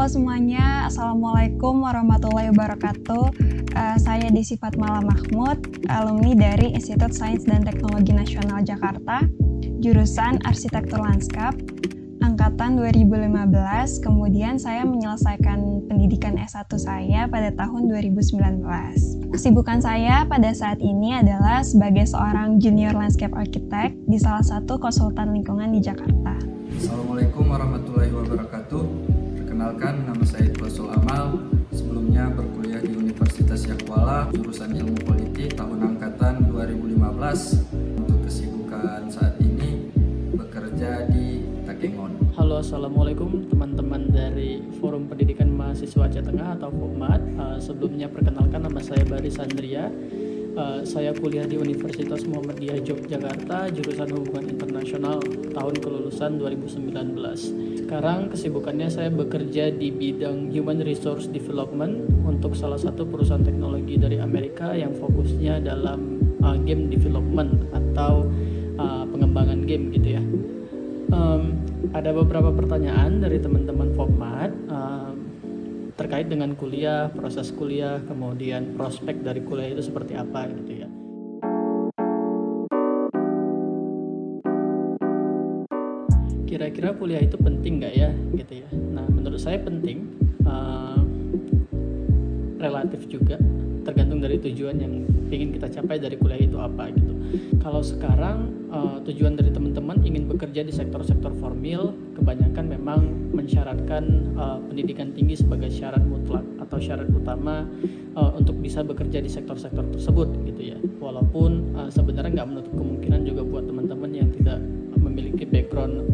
Halo semuanya, Assalamualaikum warahmatullahi wabarakatuh. Saya Desi Fatmala Mahmud, alumni dari Institut Sains dan Teknologi Nasional Jakarta, jurusan Arsitektur Lanskap, angkatan 2015. Kemudian saya menyelesaikan pendidikan S1 saya pada tahun 2019. Kesibukan saya pada saat ini adalah sebagai seorang junior landscape architect di salah satu konsultan lingkungan di Jakarta. Assalamualaikum warahmatullahi wabarakatuh. Perkenalkan, nama saya Iqbasul Amal. Sebelumnya berkuliah di Universitas Yakwala, jurusan Ilmu Politik tahun angkatan 2015. Untuk kesibukan saat ini bekerja di Takengon. Halo, Assalamualaikum teman-teman dari Forum Pendidikan Mahasiswa Aceh Tengah atau FOMAT. Sebelumnya perkenalkan, nama saya Baris Andria. Saya kuliah di Universitas Muhammadiyah Yogyakarta, jurusan Hubungan Internasional, tahun kelulusan 2019. Sekarang kesibukannya saya bekerja di bidang Human Resource Development untuk salah satu perusahaan teknologi dari Amerika yang fokusnya dalam game development atau pengembangan game gitu ya. Ada beberapa pertanyaan dari teman-teman FOMAT terkait dengan kuliah, proses kuliah, kemudian prospek dari kuliah itu seperti apa gitu ya. Kira-kira kuliah itu penting nggak ya gitu ya. Nah, menurut saya penting, relatif juga, tergantung dari tujuan yang ingin kita capai dari kuliah itu apa gitu. Kalau sekarang tujuan dari teman-teman ingin bekerja di sektor-sektor formal, kebanyakan memang mensyaratkan pendidikan tinggi sebagai syarat mutlak atau syarat utama untuk bisa bekerja di sektor-sektor tersebut gitu ya. Walaupun sebenarnya nggak menutup kemungkinan juga buat teman-teman yang tidak memiliki background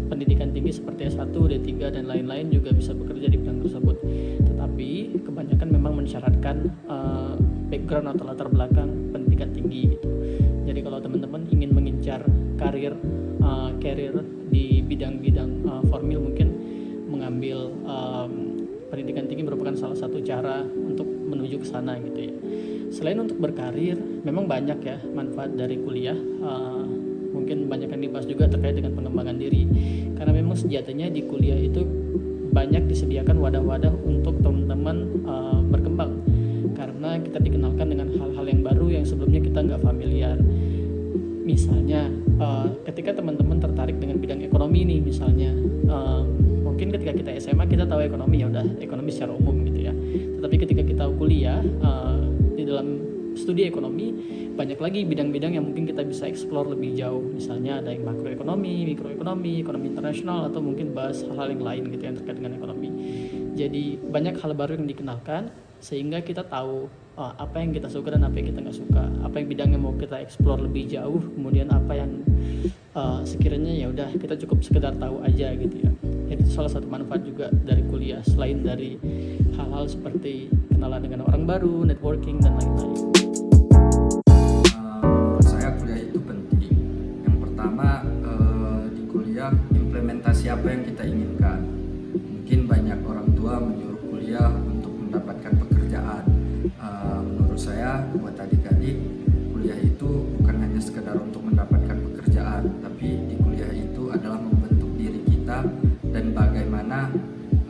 pendidikan tinggi seperti S1, D3 dan lain-lain juga bisa bekerja di bidang tersebut. Tetapi kebanyakan memang mensyaratkan background atau latar belakang pendidikan tinggi gitu. Jadi kalau teman-teman ingin mengincar karir di bidang-bidang formal, mungkin mengambil pendidikan tinggi merupakan salah satu cara untuk menuju ke sana gitu ya. Selain untuk berkarir, memang banyak ya manfaat dari kuliah. Mungkin banyak yang dibahas juga terkait dengan pengembangan diri, karena memang sejatinya di kuliah itu banyak disediakan wadah-wadah untuk teman-teman berkembang, karena kita dikenalkan dengan hal-hal yang baru yang sebelumnya kita nggak familiar. Misalnya ketika teman-teman tertarik dengan bidang ekonomi nih misalnya, mungkin ketika kita SMA kita tahu ekonomi, ya udah ekonomi secara umum gitu ya. Tetapi ketika kita kuliah di dalam studi ekonomi, banyak lagi bidang-bidang yang mungkin kita bisa explore lebih jauh. Misalnya ada yang makroekonomi, mikroekonomi, ekonomi internasional, atau mungkin bahas hal-hal yang lain gitu yang terkait dengan ekonomi. Jadi banyak hal baru yang dikenalkan, sehingga kita tahu apa yang kita suka dan apa yang kita nggak suka, apa yang bidang yang mau kita explore lebih jauh, kemudian apa yang sekiranya ya udah kita cukup sekedar tahu aja gitu ya. Jadi itu salah satu manfaat juga dari kuliah, selain dari hal-hal seperti kenalan dengan orang baru, networking dan lain-lain. Menurut saya kuliah itu penting. Yang pertama, di kuliah implementasi apa yang kita inginkan. Mungkin banyak orang tua menyuruh kuliah untuk mendapatkan pekerjaan. Menurut saya, buat adik-adik, kuliah itu bukan hanya sekedar untuk mendapatkan pekerjaan, tapi di kuliah itu adalah membentuk diri kita dan bagaimana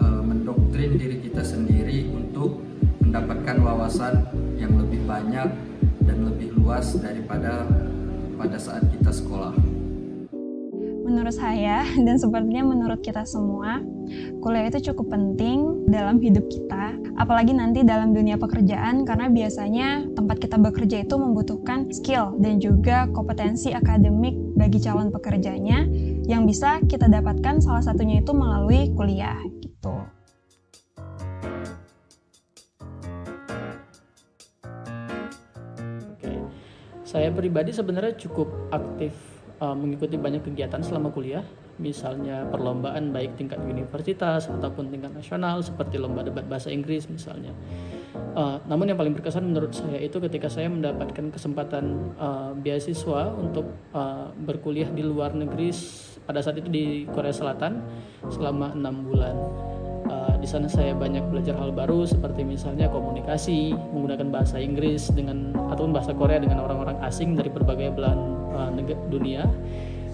mendoktrin diri kita sendiri untuk mendapatkan wawasan yang lebih banyak dan lebih luas daripada pada saat kita sekolah. Menurut saya, dan sepertinya menurut kita semua, kuliah itu cukup penting dalam hidup kita, apalagi nanti dalam dunia pekerjaan, karena biasanya tempat kita bekerja itu membutuhkan skill dan juga kompetensi akademik bagi calon pekerjanya yang bisa kita dapatkan salah satunya itu melalui kuliah gitu. Saya pribadi sebenarnya cukup aktif mengikuti banyak kegiatan selama kuliah, misalnya perlombaan baik tingkat universitas ataupun tingkat nasional seperti lomba debat bahasa Inggris misalnya. Namun yang paling berkesan menurut saya itu ketika saya mendapatkan kesempatan beasiswa untuk berkuliah di luar negeri, pada saat itu di Korea Selatan selama 6 bulan. Di sana saya banyak belajar hal baru seperti misalnya komunikasi menggunakan bahasa Inggris ataupun bahasa Korea dengan orang-orang asing dari berbagai belahan dunia,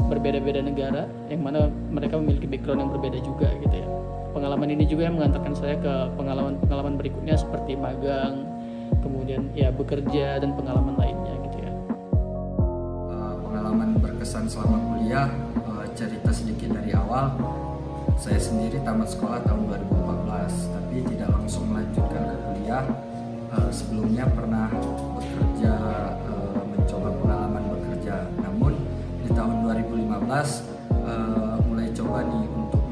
berbeda-beda negara yang mana mereka memiliki background yang berbeda juga gitu ya. pengalaman ini juga yang mengantarkan saya ke pengalaman berikutnya seperti magang, kemudian ya bekerja dan pengalaman lainnya gitu ya. Pengalaman berkesan selama kuliah, cerita sedikit dari awal. Saya sendiri tamat sekolah tahun 2014, tapi tidak langsung melanjutkan ke kuliah. Sebelumnya pernah bekerja, mencoba pengalaman bekerja. Namun di tahun 2015 mulai coba nih untuk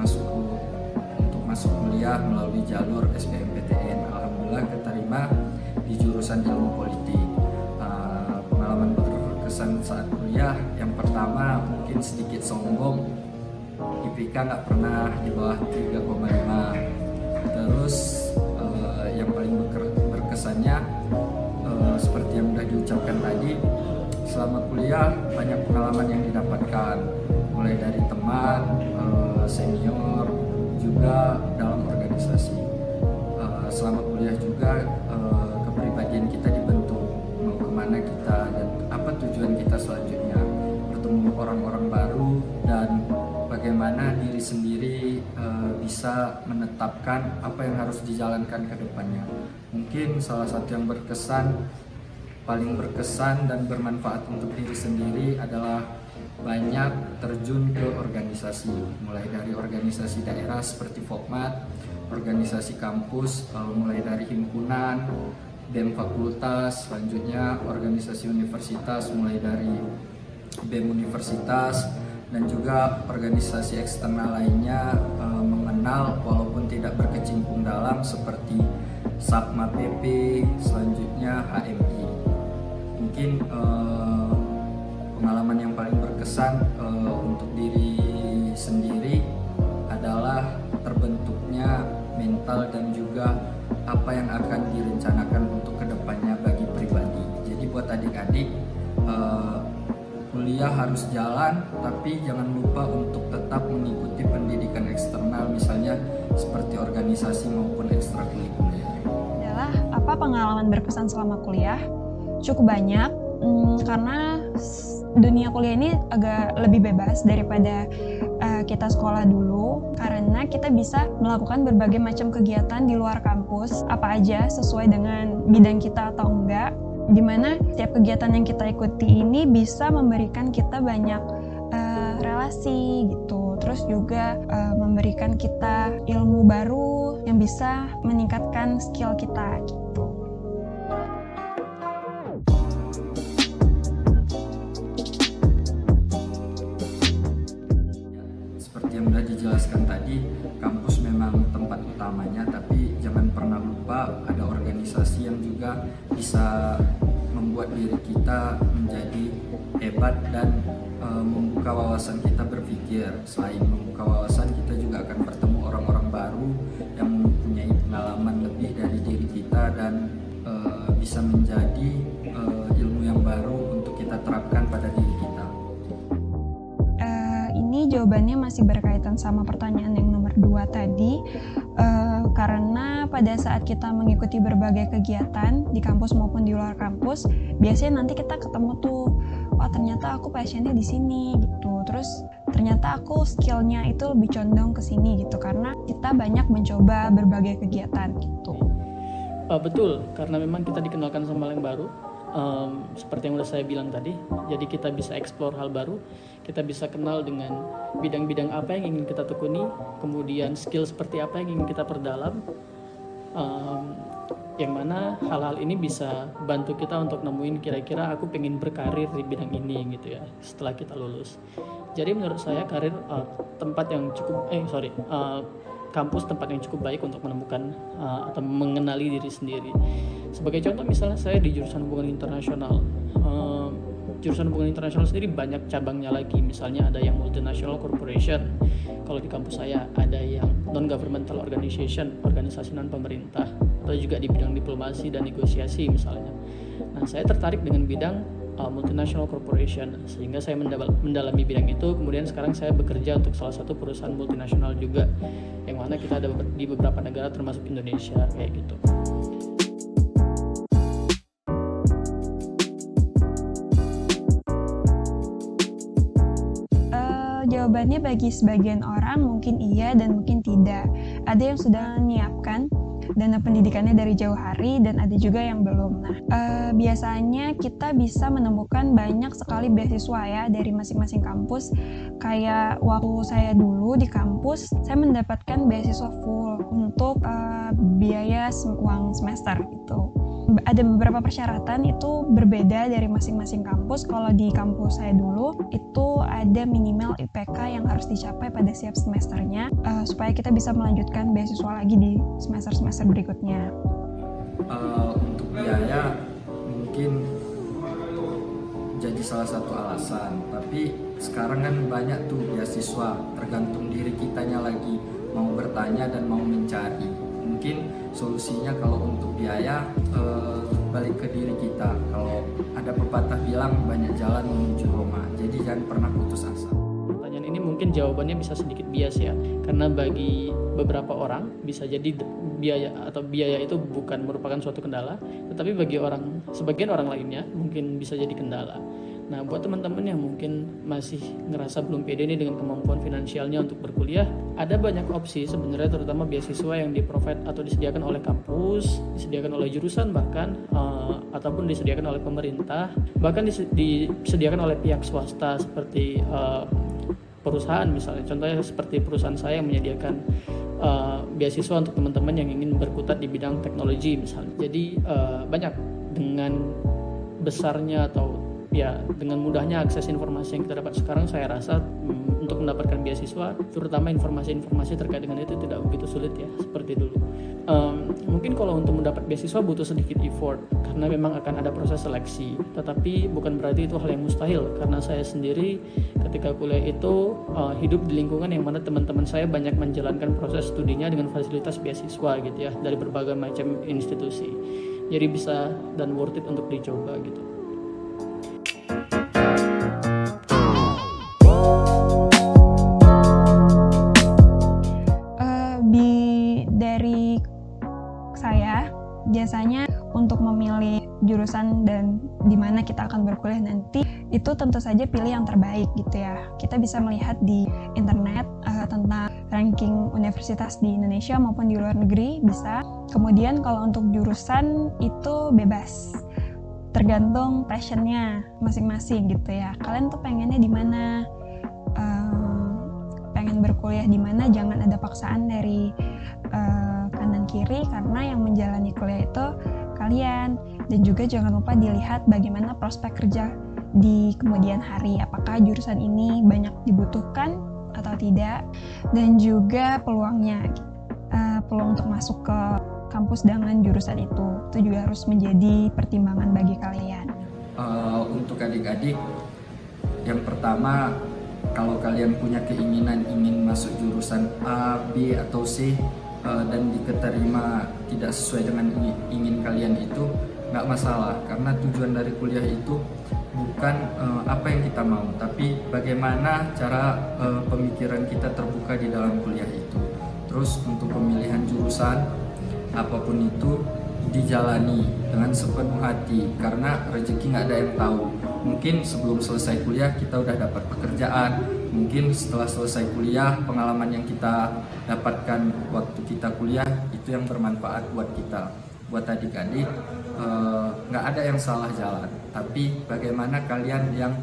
masuk kuliah melalui jalur SBMPTN. Alhamdulillah keterima di jurusan ilmu politik. Pengalaman berkesan saat kuliah, yang pertama mungkin sedikit sombong, IPK nggak pernah di bawah 3,5. Terus yang paling berkesannya seperti yang sudah diucapkan tadi, selama kuliah banyak pengalaman yang didapatkan, mulai dari teman, senior, juga dalam organisasi. Selama kuliah juga kepribadian kita dibentuk, mau kemana kita dan apa tujuan kita selanjutnya, bertemu orang-orang baru, dan bagaimana diri sendiri bisa menetapkan apa yang harus dijalankan ke depannya. Mungkin salah satu yang paling berkesan dan bermanfaat untuk diri sendiri adalah banyak terjun ke organisasi, mulai dari organisasi daerah seperti Fokmat, organisasi kampus, mulai dari himpunan, BEM fakultas, selanjutnya organisasi universitas, mulai dari BEM universitas, dan juga organisasi eksternal lainnya, mengenal walaupun tidak berkecimpung dalam seperti SAPMA PP, selanjutnya HMI. Mungkin pengalaman yang paling berkesan untuk diri sendiri adalah terbentuknya mental dan juga apa yang akan direncanakan untuk kedepannya bagi pribadi. Jadi buat adik-adik, kuliah harus jalan, tapi jangan lupa untuk tetap mengikuti pendidikan eksternal, misalnya seperti organisasi maupun ekstrakurikuler. Adalah apa pengalaman berkesan selama kuliah? Cukup banyak, karena dunia kuliah ini agak lebih bebas daripada kita sekolah dulu, karena kita bisa melakukan berbagai macam kegiatan di luar kampus, apa aja sesuai dengan bidang kita atau enggak, dimana setiap kegiatan yang kita ikuti ini bisa memberikan kita banyak relasi gitu, terus juga memberikan kita ilmu baru yang bisa meningkatkan skill kita gitu. Seperti yang sudah dijelaskan tadi, kampus memang tempat utamanya, tapi jangan pernah lupa ada organisasi yang juga bisa membuat diri kita menjadi hebat dan membuka wawasan kita berpikir. Selain membuka wawasan, kita juga akan bertemu orang-orang baru yang mempunyai pengalaman lebih dari diri kita dan bisa menjadi ilmu yang baru untuk kita terapkan pada diri kita. Ini jawabannya masih berkaitan sama pertanyaan yang nomor 2 tadi, karena pada saat kita mengikuti berbagai kegiatan di kampus maupun di luar kampus, biasanya nanti kita ketemu tuh, oh ternyata aku passionnya di sini gitu, terus ternyata aku skillnya itu lebih condong ke sini gitu, karena kita banyak mencoba berbagai kegiatan gitu. Betul, karena memang kita dikenalkan sama hal yang baru. Seperti yang udah saya bilang tadi, jadi kita bisa explore hal baru, kita bisa kenal dengan bidang-bidang apa yang ingin kita tekuni, kemudian skill seperti apa yang ingin kita perdalam, yang mana hal-hal ini bisa bantu kita untuk nemuin kira-kira aku pengen berkarir di bidang ini gitu ya setelah kita lulus. Jadi menurut saya karir kampus tempat yang cukup baik untuk menemukan atau mengenali diri sendiri. Sebagai contoh, misalnya saya di jurusan hubungan internasional. Jurusan hubungan internasional sendiri banyak cabangnya lagi. Misalnya ada yang multinational corporation. Kalau di kampus saya ada yang non-governmental organization, organisasi non-pemerintah. Atau juga di bidang diplomasi dan negosiasi misalnya. Nah, saya tertarik dengan bidang multinational corporation, sehingga saya mendalami bidang itu. Kemudian sekarang saya bekerja untuk salah satu perusahaan multinasional juga, yang mana kita ada di beberapa negara termasuk Indonesia kayak gitu. Jawabannya bagi sebagian orang mungkin iya dan mungkin tidak. ada yang sudah menyiapkan dana pendidikannya dari jauh hari dan ada juga yang belum. Nah, biasanya kita bisa menemukan banyak sekali beasiswa ya dari masing-masing kampus. Kayak waktu saya dulu di kampus, saya mendapatkan beasiswa full untuk biaya uang semester gitu. Ada beberapa persyaratan itu berbeda dari masing-masing kampus. Kalau di kampus saya dulu itu ada minimal IPK yang harus dicapai pada setiap semesternya supaya kita bisa melanjutkan beasiswa lagi di semester-semester berikutnya. Untuk biaya mungkin jadi salah satu alasan, tapi sekarang kan banyak tuh beasiswa, tergantung diri kitanya lagi mau bertanya dan mau mencari. Mungkin solusinya kalau untuk biaya balik ke diri kita. Kalau ada pepatah bilang banyak jalan menuju Roma, jadi jangan pernah putus asa. Pertanyaan ini mungkin jawabannya bisa sedikit bias ya, karena bagi beberapa orang bisa jadi biaya itu bukan merupakan suatu kendala, tetapi bagi sebagian orang lainnya mungkin bisa jadi kendala. Nah, buat teman-teman yang mungkin masih ngerasa belum pede nih dengan kemampuan finansialnya untuk berkuliah, ada banyak opsi sebenarnya, terutama beasiswa yang di-provide atau disediakan oleh kampus, disediakan oleh jurusan bahkan, ataupun disediakan oleh pemerintah, bahkan disediakan oleh pihak swasta seperti perusahaan misalnya. Contohnya seperti perusahaan saya yang menyediakan beasiswa untuk teman-teman yang ingin berkutat di bidang teknologi misalnya. Jadi banyak dengan besarnya atau ya dengan mudahnya akses informasi yang kita dapat sekarang, saya rasa untuk mendapatkan beasiswa, terutama informasi-informasi terkait dengan itu tidak begitu sulit ya seperti dulu. Mungkin kalau untuk mendapat beasiswa butuh sedikit effort karena memang akan ada proses seleksi, tetapi bukan berarti itu hal yang mustahil, karena saya sendiri ketika kuliah itu hidup di lingkungan yang mana teman-teman saya banyak menjalankan proses studinya dengan fasilitas beasiswa gitu ya dari berbagai macam institusi. Jadi bisa dan worth it untuk dicoba gitu. Dari saya biasanya untuk memilih jurusan dan di mana kita akan berkuliah nanti itu tentu saja pilih yang terbaik gitu ya. Kita bisa melihat di internet tentang ranking universitas di Indonesia maupun di luar negeri bisa. Kemudian kalau untuk jurusan itu bebas, tergantung passionnya masing-masing gitu ya. Kalian tuh pengennya di mana, pengen berkuliah di mana, jangan ada paksaan dari kanan kiri karena yang menjalani kuliah itu kalian. Dan juga jangan lupa dilihat bagaimana prospek kerja di kemudian hari, apakah jurusan ini banyak dibutuhkan atau tidak, dan juga peluangnya, peluang untuk masuk ke kampus dengan jurusan itu juga harus menjadi pertimbangan bagi kalian. Untuk adik-adik, yang pertama, kalau kalian punya keinginan ingin masuk jurusan A, B, atau C dan diterima tidak sesuai dengan ingin kalian itu, nggak masalah, karena tujuan dari kuliah itu bukan apa yang kita mau, tapi bagaimana cara pemikiran kita terbuka di dalam kuliah itu. Terus untuk pemilihan jurusan apapun itu dijalani dengan sepenuh hati, karena rezeki nggak ada yang tahu. Mungkin sebelum selesai kuliah kita udah dapat pekerjaan, mungkin setelah selesai kuliah pengalaman yang kita dapatkan waktu kita kuliah itu yang bermanfaat buat kita. Buat adik-adik, nggak ada yang salah jalan, tapi bagaimana kalian yang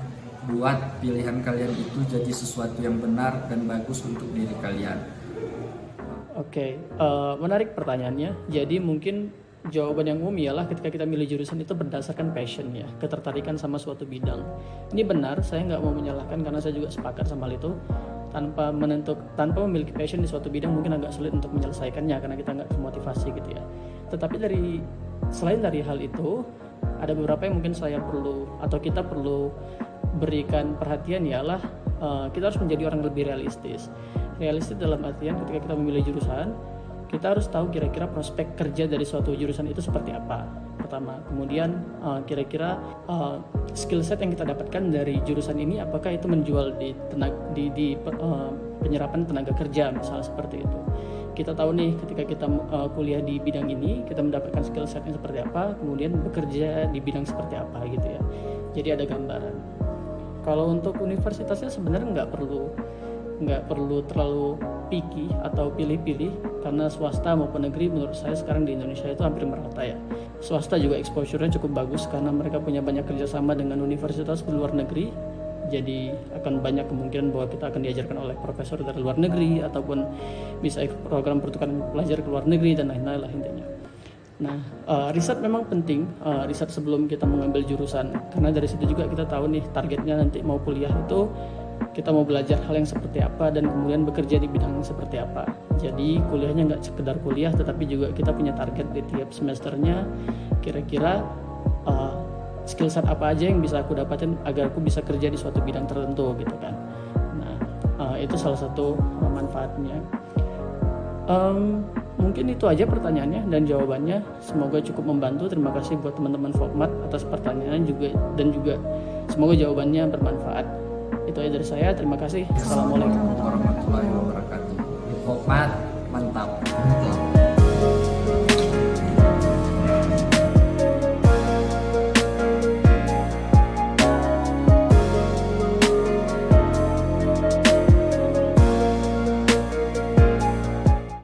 buat pilihan kalian itu jadi sesuatu yang benar dan bagus untuk diri kalian. Oke, menarik pertanyaannya. Jadi mungkin jawaban yang umum ialah ketika kita milih jurusan itu berdasarkan passion ya, ketertarikan sama suatu bidang. Ini benar, saya nggak mau menyalahkan karena saya juga sepakat sama hal itu. Tanpa memiliki passion di suatu bidang mungkin agak sulit untuk menyelesaikannya karena kita nggak termotivasi gitu ya. Tetapi selain dari hal itu, ada beberapa yang mungkin kita perlu berikan perhatian, ialah kita harus menjadi orang lebih realistis. Realistis dalam artian ketika kita memilih jurusan, kita harus tahu kira-kira prospek kerja dari suatu jurusan itu seperti apa. Pertama, kemudian kira-kira skill set yang kita dapatkan dari jurusan ini apakah itu menjual di penyerapan tenaga kerja misalnya seperti itu. Kita tahu nih ketika kita kuliah di bidang ini kita mendapatkan skill setnya seperti apa, kemudian bekerja di bidang seperti apa gitu ya. Jadi ada gambaran. Kalau untuk universitasnya sebenarnya nggak perlu nggak perlu terlalu picky atau pilih-pilih, karena swasta maupun negeri menurut saya sekarang di Indonesia itu hampir merata ya. Swasta juga exposure-nya cukup bagus karena mereka punya banyak kerjasama dengan universitas di luar negeri, jadi akan banyak kemungkinan bahwa kita akan diajarkan oleh profesor dari luar negeri ataupun bisa ikut program pertukaran pelajar ke luar negeri dan lain-lain lah intinya. Nah, riset memang penting, riset sebelum kita mengambil jurusan, karena dari situ juga kita tahu nih targetnya nanti mau kuliah itu kita mau belajar hal yang seperti apa dan kemudian bekerja di bidang yang seperti apa. Jadi kuliahnya nggak sekedar kuliah, tetapi juga kita punya target di tiap semesternya, kira-kira skill set apa aja yang bisa aku dapatin agar aku bisa kerja di suatu bidang tertentu gitu kan. Nah, itu salah satu manfaatnya. Mungkin itu aja pertanyaannya dan jawabannya, semoga cukup membantu. Terima kasih buat teman-teman FOKMAT atas pertanyaan juga, dan juga semoga jawabannya bermanfaat. Itu aja dari saya, terima kasih. Assalamualaikum warahmatullahi wabarakatuh. FOKMAT